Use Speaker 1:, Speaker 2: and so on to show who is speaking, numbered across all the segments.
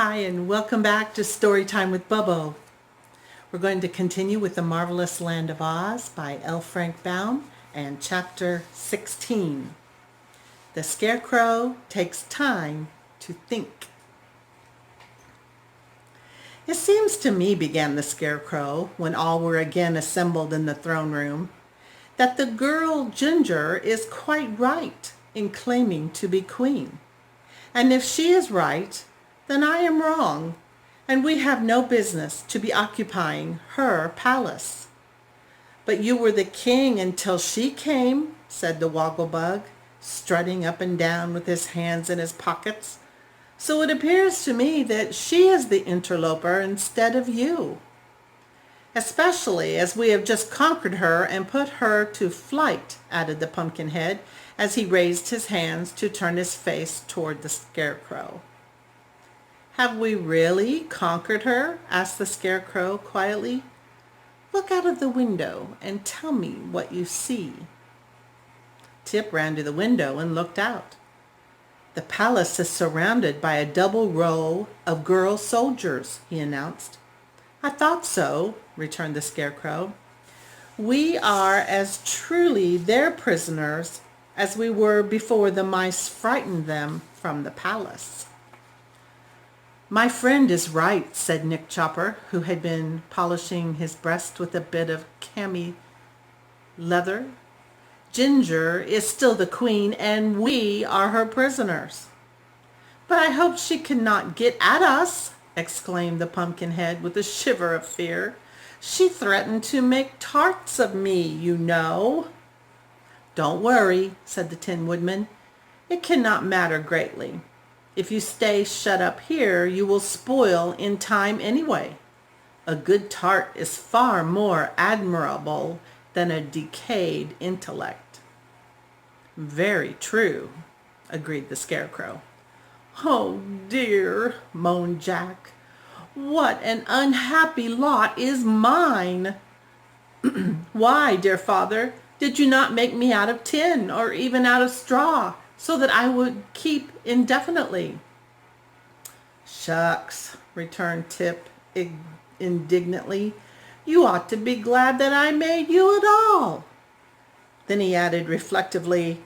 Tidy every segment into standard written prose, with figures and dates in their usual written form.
Speaker 1: Hi, and welcome back to Storytime with Bubbo. We're going to continue with The Marvelous Land of Oz by L. Frank Baum and Chapter 16. The Scarecrow Takes Time to Think. It seems to me, began the Scarecrow, when all were again assembled in the throne room, that the girl Ginger is quite right in claiming to be queen. And if she is right, then I am wrong, and we have no business to be occupying her palace. But you were the king until she came, said the Wogglebug, strutting up and down with his hands in his pockets. So it appears to me that she is the interloper instead of you. Especially as we have just conquered her and put her to flight, added the Pumpkinhead, as he raised his hands to turn his face toward the Scarecrow. Have we really conquered her? Asked the Scarecrow quietly. Look out of the window and tell me what you see. Tip ran to the window and looked out. The palace is surrounded by a double row of girl soldiers, he announced. I thought so, returned the Scarecrow. We are as truly their prisoners as we were before the mice frightened them from the palace. My friend is right, said Nick Chopper, who had been polishing his breast with a bit of cami leather. Ginger is still the queen, and we are her prisoners. But I hope she cannot get at us, exclaimed the Pumpkinhead with a shiver of fear. She threatened to make tarts of me, you know. Don't worry, said the Tin Woodman. It cannot matter greatly. If you stay shut up here, you will spoil in time anyway. A good tart is far more admirable than a decayed intellect. Very true, agreed the Scarecrow. Oh dear, moaned Jack. What an unhappy lot is mine. Why, dear father, did you not make me out of tin or even out of straw, so that I would keep indefinitely? Shucks, returned Tip indignantly. You ought to be glad that I made you at all. Then he added reflectively,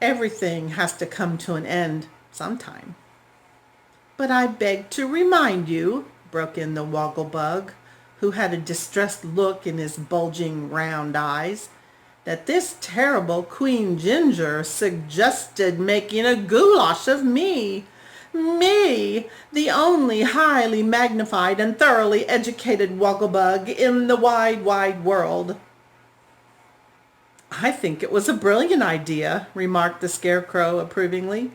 Speaker 1: everything has to come to an end sometime. But I beg to remind you, broke in the Wogglebug, who had a distressed look in his bulging round eyes, that this terrible Queen Ginger suggested making a goulash of me. Me, the only highly magnified and thoroughly educated Wogglebug in the wide, wide world. I think it was a brilliant idea, remarked the Scarecrow approvingly.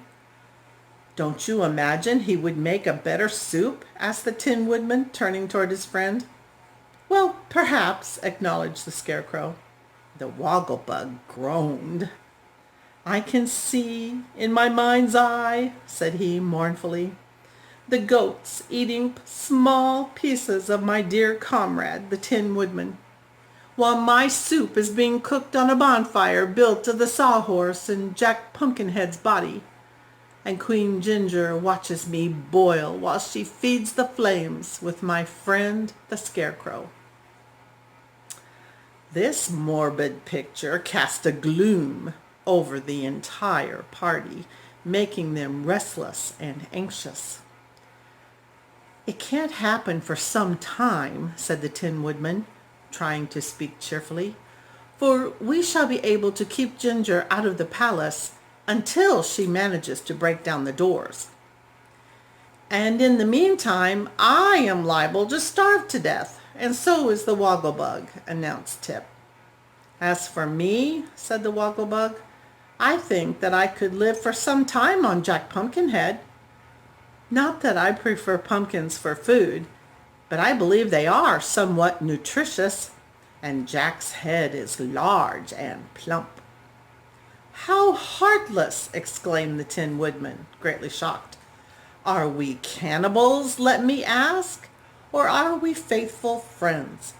Speaker 1: Don't you imagine he would make a better soup? Asked the Tin Woodman, turning toward his friend. Well, perhaps, acknowledged the Scarecrow. The Wogglebug groaned. I can see in my mind's eye, said he mournfully, the goats eating small pieces of my dear comrade, the Tin Woodman, while my soup is being cooked on a bonfire built of the sawhorse and Jack Pumpkinhead's body, and Queen Ginger watches me boil while she feeds the flames with my friend the Scarecrow. This morbid picture cast a gloom over the entire party, making them restless and anxious. It can't happen for some time, said the Tin Woodman, trying to speak cheerfully, for we shall be able to keep Ginger out of the palace until she manages to break down the doors. And in the meantime, I am liable to starve to death, and so is the Wogglebug, announced Tip. As for me, said the Wogglebug, I think that I could live for some time on Jack Pumpkinhead. Not that I prefer pumpkins for food, but I believe they are somewhat nutritious, and Jack's head is large and plump. How heartless, exclaimed the Tin Woodman, greatly shocked. Are we cannibals, let me ask, or are we faithful friends?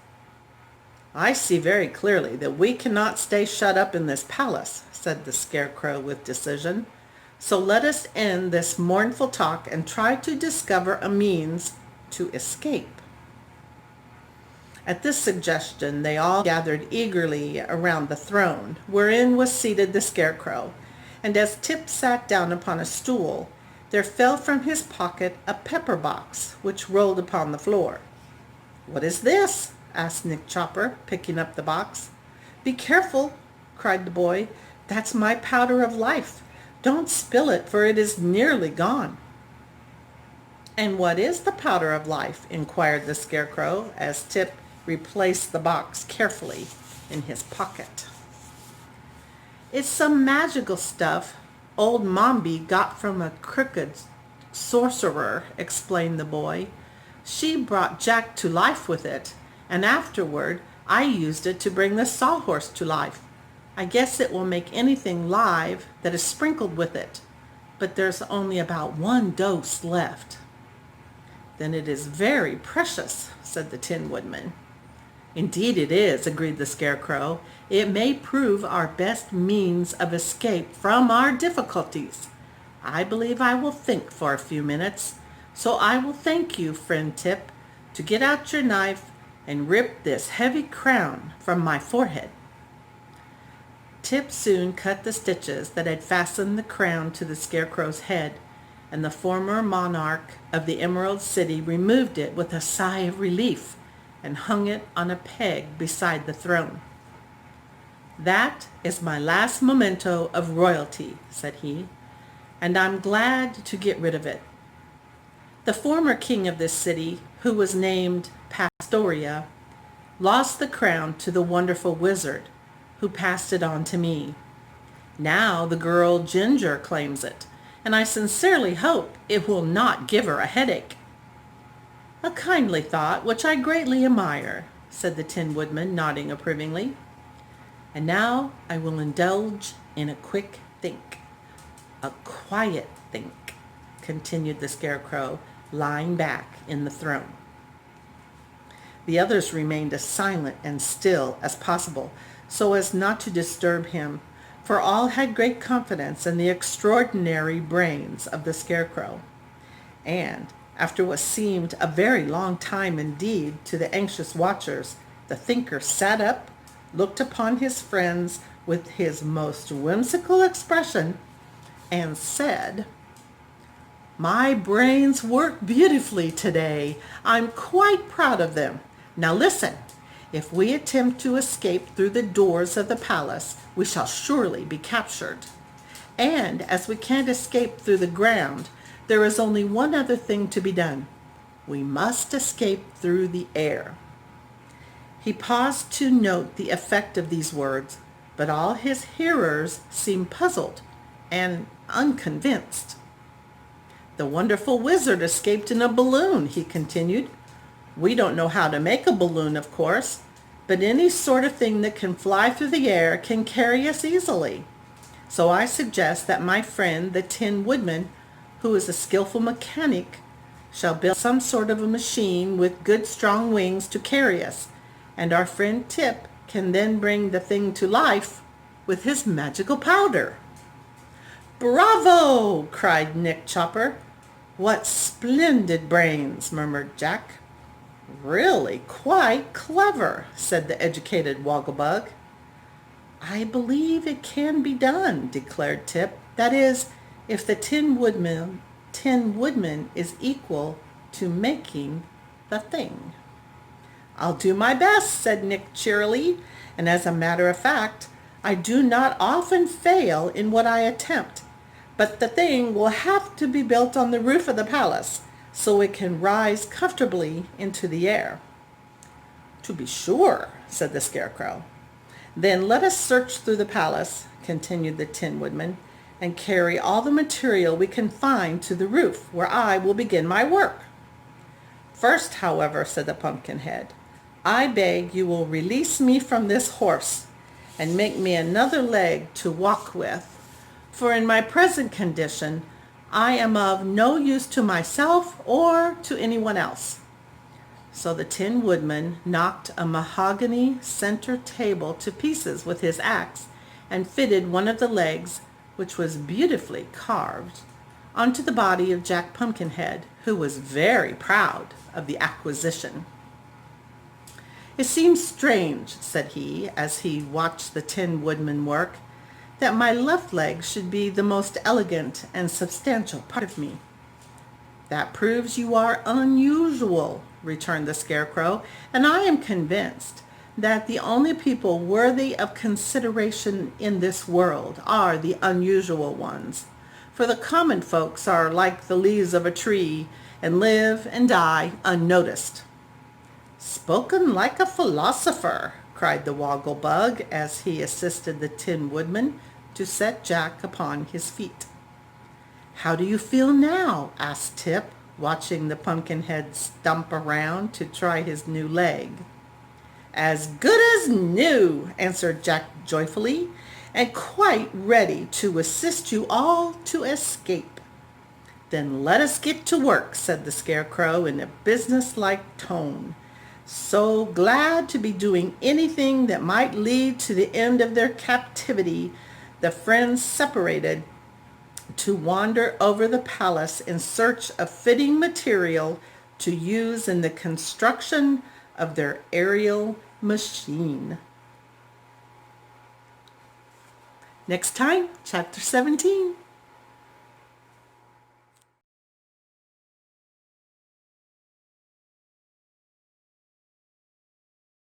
Speaker 1: I see very clearly that we cannot stay shut up in this palace, said the Scarecrow with decision. So let us end this mournful talk and try to discover a means to escape." At this suggestion, they all gathered eagerly around the throne, wherein was seated the Scarecrow, and as Tip sat down upon a stool, there fell from his pocket a pepper box, which rolled upon the floor. "What is this?" asked Nick Chopper, picking up the box. "Be careful," cried the boy. "That's my powder of life. Don't spill it, for it is nearly gone." "And what is the powder of life?" inquired the Scarecrow, as Tip replaced the box carefully in his pocket. "It's some magical stuff old Mombi got from a crooked sorcerer," explained the boy. "She brought Jack to life with it, and afterward I used it to bring the sawhorse to life. I guess it will make anything live that is sprinkled with it, but there's only about 1 dose left." "Then it is very precious," said the Tin Woodman. "Indeed it is," agreed the Scarecrow. "It may prove our best means of escape from our difficulties. I believe I will think for a few minutes, so I will thank you, friend Tip, to get out your knife and rip this heavy crown from my forehead." Tip soon cut the stitches that had fastened the crown to the Scarecrow's head, and the former monarch of the Emerald City removed it with a sigh of relief and hung it on a peg beside the throne. "That is my last memento of royalty," said he, "and I'm glad to get rid of it. The former king of this city, who was named Pastoria, lost the crown to the wonderful wizard, who passed it on to me. Now the girl Ginger claims it, and I sincerely hope it will not give her a headache." "A kindly thought, which I greatly admire," said the Tin Woodman, nodding approvingly. "And now I will indulge in a quick think, a quiet think," continued the Scarecrow, lying back in the throne. The others remained as silent and still as possible, so as not to disturb him, for all had great confidence in the extraordinary brains of the Scarecrow. And, after what seemed a very long time indeed to the anxious watchers, the thinker sat up, looked upon his friends with his most whimsical expression, and said, "My brains work beautifully today. I'm quite proud of them. Now listen. If we attempt to escape through the doors of the palace, we shall surely be captured. And as we can't escape through the ground, there is only one other thing to be done. We must escape through the air." He paused to note the effect of these words, but all his hearers seemed puzzled and unconvinced. "The wonderful wizard escaped in a balloon," he continued. "We don't know how to make a balloon, of course, but any sort of thing that can fly through the air can carry us easily. So I suggest that my friend, the Tin Woodman, who is a skillful mechanic, shall build some sort of a machine with good strong wings to carry us, and our friend Tip can then bring the thing to life with his magical powder." "Bravo!" cried Nick Chopper. "What splendid brains!" murmured Jack. "Really quite clever," said the educated Wogglebug. "I believe it can be done," declared Tip. "That is, if the Tin Woodman is equal to making the thing." "I'll do my best," said Nick cheerily, "and as a matter of fact, I do not often fail in what I attempt, but the thing will have to be built on the roof of the palace, so it can rise comfortably into the air." "To be sure," said the Scarecrow. "Then let us search through the palace," continued the Tin Woodman, "and carry all the material we can find to the roof, where I will begin my work." "First, however," said the Pumpkinhead, "I beg you will release me from this horse, and make me another leg to walk with, for in my present condition I am of no use to myself or to anyone else." So the Tin Woodman knocked a mahogany center table to pieces with his axe, and fitted one of the legs which was beautifully carved, onto the body of Jack Pumpkinhead, who was very proud of the acquisition. "It seems strange," said he, as he watched the Tin Woodman work, "that my left leg should be the most elegant and substantial part of me." "That proves you are unusual," returned the Scarecrow, "and I am convinced that the only people worthy of consideration in this world are the unusual ones, for the common folks are like the leaves of a tree and live and die unnoticed." "Spoken like a philosopher," cried the Woggle-Bug as he assisted the Tin Woodman to set Jack upon his feet. "How do you feel now?" asked Tip, watching the Pumpkinhead stump around to try his new leg. "As good as new," answered Jack joyfully, "and quite ready to assist you all to escape." "Then let us get to work," said the Scarecrow in a business-like tone. So glad to be doing anything that might lead to the end of their captivity, the friends separated to wander over the palace in search of fitting material to use in the construction of their aerial machine. Next time, Chapter 17.